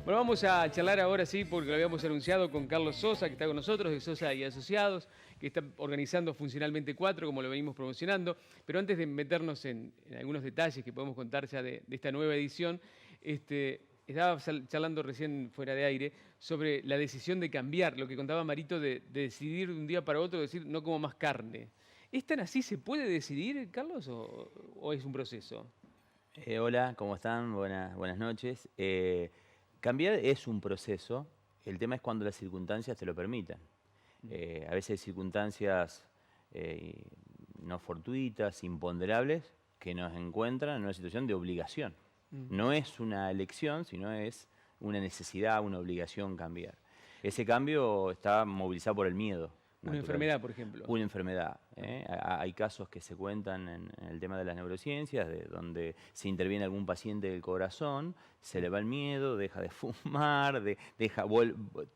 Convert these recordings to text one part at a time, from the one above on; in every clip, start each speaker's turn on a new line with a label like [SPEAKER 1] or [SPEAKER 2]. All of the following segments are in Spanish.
[SPEAKER 1] Bueno, vamos a charlar ahora sí, porque lo habíamos anunciado con Carlos Sosa, que está con nosotros, de Sosa y Asociados, que está organizando Funcionalmente 4, como lo venimos promocionando. Pero antes de meternos en algunos detalles que podemos contar ya de esta nueva edición, estaba charlando recién fuera de aire sobre la decisión de cambiar, lo que contaba Marito de decidir de un día para otro, decir no como más carne. ¿Es tan así? ¿Se puede decidir, Carlos, o es un proceso?
[SPEAKER 2] Hola, ¿cómo están? Buenas noches. Cambiar es un proceso, el tema es cuando las circunstancias te lo permitan. A veces hay circunstancias no fortuitas, imponderables, que nos encuentran en una situación de obligación. No es una elección, sino es una necesidad, una obligación cambiar. Ese cambio está movilizado por el miedo
[SPEAKER 1] Una
[SPEAKER 2] natural.
[SPEAKER 1] enfermedad, por ejemplo.
[SPEAKER 2] Una enfermedad. Hay casos que se cuentan en el tema de las neurociencias, de donde se interviene algún paciente del corazón, se le va el miedo, deja de fumar,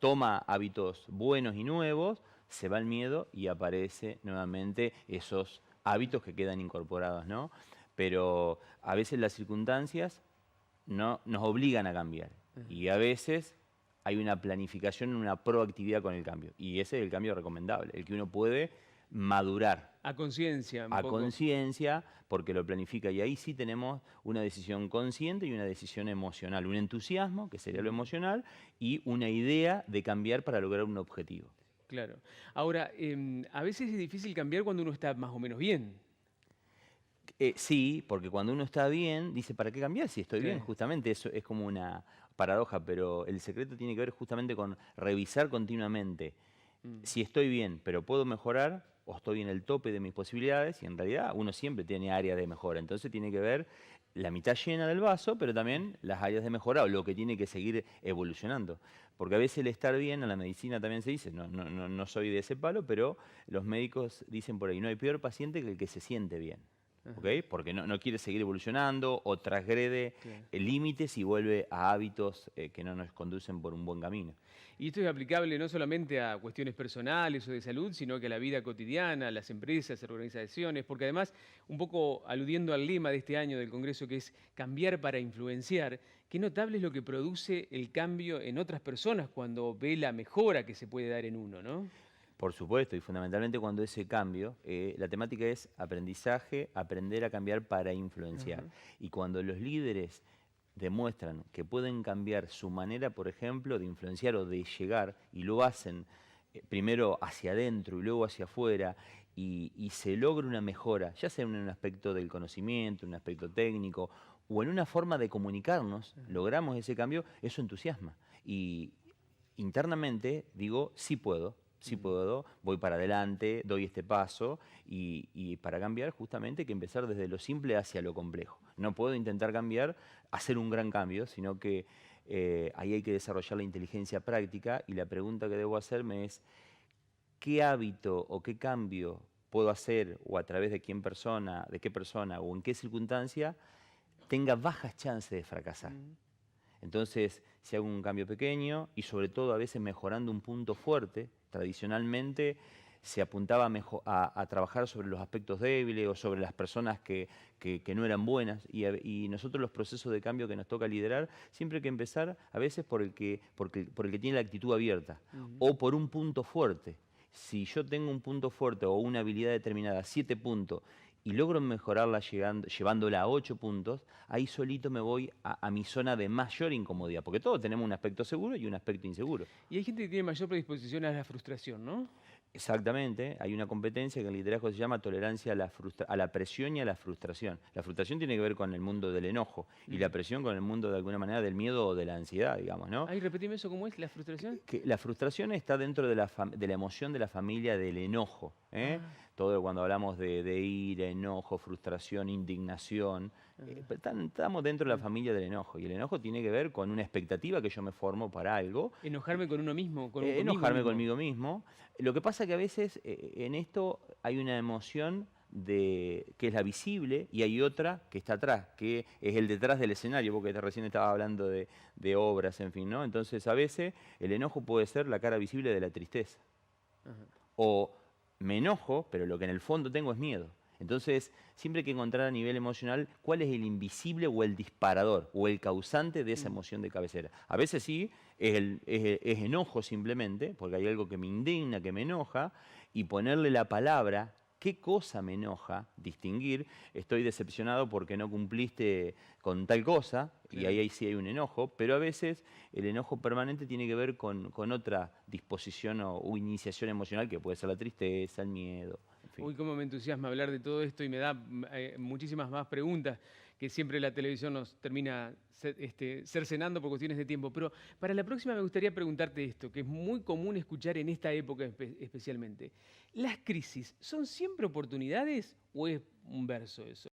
[SPEAKER 2] toma hábitos buenos y nuevos, se va el miedo y aparece nuevamente esos hábitos que quedan incorporados, ¿no? Pero a veces las circunstancias no nos obligan a cambiar y a veces hay una planificación, una proactividad con el cambio. Y ese es el cambio recomendable, el que uno puede madurar.
[SPEAKER 1] A conciencia, un
[SPEAKER 2] A
[SPEAKER 1] poco.
[SPEAKER 2] conciencia, porque lo planifica. Y ahí sí tenemos una decisión consciente y una decisión emocional. Un entusiasmo, que sería lo emocional, y una idea de cambiar para lograr un objetivo.
[SPEAKER 1] Claro. Ahora, a veces es difícil cambiar cuando uno está más o menos bien.
[SPEAKER 2] Sí, porque cuando uno está bien, dice, ¿para qué cambiar si estoy
[SPEAKER 1] Sí.
[SPEAKER 2] bien? Justamente eso es como una paradoja, pero el secreto tiene que ver justamente con revisar continuamente si estoy bien, pero puedo mejorar, o estoy en el tope de mis posibilidades, y en realidad uno siempre tiene áreas de mejora. Entonces tiene que ver la mitad llena del vaso, pero también las áreas de mejora o lo que tiene que seguir evolucionando. Porque a veces el estar bien, en la medicina también se dice, no soy de ese palo, pero los médicos dicen por ahí, no hay peor paciente que el que se siente bien. ¿Okay? Porque no quiere seguir evolucionando o transgrede
[SPEAKER 1] Claro.
[SPEAKER 2] límites y vuelve a hábitos que no nos conducen por un buen camino.
[SPEAKER 1] Y esto es aplicable no solamente a cuestiones personales o de salud, sino que a la vida cotidiana, a las empresas, a las organizaciones, porque además, un poco aludiendo al lema de este año del Congreso, que es cambiar para influenciar, qué notable es lo que produce el cambio en otras personas cuando ve la mejora que se puede dar en uno, ¿no?
[SPEAKER 2] Por supuesto, y fundamentalmente cuando ese cambio, la temática es aprendizaje, aprender a cambiar para influenciar. Y cuando los líderes demuestran que pueden cambiar su manera, por ejemplo, de influenciar o de llegar, y lo hacen primero hacia adentro y luego hacia afuera, y se logra una mejora, ya sea en un aspecto del conocimiento, en un aspecto técnico, o en una forma de comunicarnos, logramos ese cambio, eso entusiasma. Y internamente digo, sí puedo, voy para adelante, doy este paso y para cambiar justamente hay que empezar desde lo simple hacia lo complejo. No puedo intentar cambiar, hacer un gran cambio, sino que ahí hay que desarrollar la inteligencia práctica y la pregunta que debo hacerme es ¿qué hábito o qué cambio puedo hacer o a través de qué persona o en qué circunstancia tenga bajas chances de fracasar? Entonces, si hago un cambio pequeño y sobre todo a veces mejorando un punto fuerte, tradicionalmente se apuntaba a trabajar sobre los aspectos débiles o sobre las personas que no eran buenas y nosotros los procesos de cambio que nos toca liderar, siempre hay que empezar a veces por el que tiene la actitud abierta o por un punto fuerte. Si yo tengo un punto fuerte o una habilidad determinada, 7 puntos, y logro mejorarla llevándola a 8 puntos, ahí solito me voy a mi zona de mayor incomodidad, porque todos tenemos un aspecto seguro y un aspecto inseguro.
[SPEAKER 1] Y hay gente que tiene mayor predisposición a la frustración, ¿no?
[SPEAKER 2] Exactamente, hay una competencia que en liderazgo se llama tolerancia a la presión y a la frustración. La frustración tiene que ver con el mundo del enojo y la presión con el mundo de alguna manera del miedo o de la ansiedad, digamos, ¿no?
[SPEAKER 1] Ay, repetime eso, ¿cómo es la frustración?
[SPEAKER 2] Que la frustración está dentro de la emoción de la familia del enojo.
[SPEAKER 1] Ah,
[SPEAKER 2] Todo cuando hablamos de ira, enojo, frustración, indignación, estamos dentro de la familia del enojo. Y el enojo tiene que ver con una expectativa que yo me formo para algo.
[SPEAKER 1] enojarme con uno mismo, conmigo
[SPEAKER 2] Enojarme
[SPEAKER 1] mismo.
[SPEAKER 2] conmigo mismo. Lo que pasa que a veces en esto hay una emoción que es la visible y hay otra que está atrás, que es el detrás del escenario, porque recién estaba hablando de obras, en fin, ¿no? Entonces a veces el enojo puede ser la cara visible de la tristeza. O me enojo, pero lo que en el fondo tengo es miedo. Entonces, siempre hay que encontrar a nivel emocional cuál es el invisible o el disparador o el causante de esa emoción de cabecera. A veces sí, es enojo simplemente, porque hay algo que me indigna, que me enoja, y ponerle la palabra, qué cosa me enoja, distinguir, estoy decepcionado porque no cumpliste con tal cosa, y ahí sí hay un enojo, pero a veces el enojo permanente tiene que ver con otra disposición o iniciación emocional, que puede ser la tristeza, el miedo, en fin.
[SPEAKER 1] Uy, cómo me entusiasma hablar de todo esto y me da muchísimas más preguntas que siempre la televisión nos termina cercenando por cuestiones de tiempo. Pero para la próxima me gustaría preguntarte esto, que es muy común escuchar en esta época especialmente. ¿Las crisis son siempre oportunidades o es un verso eso?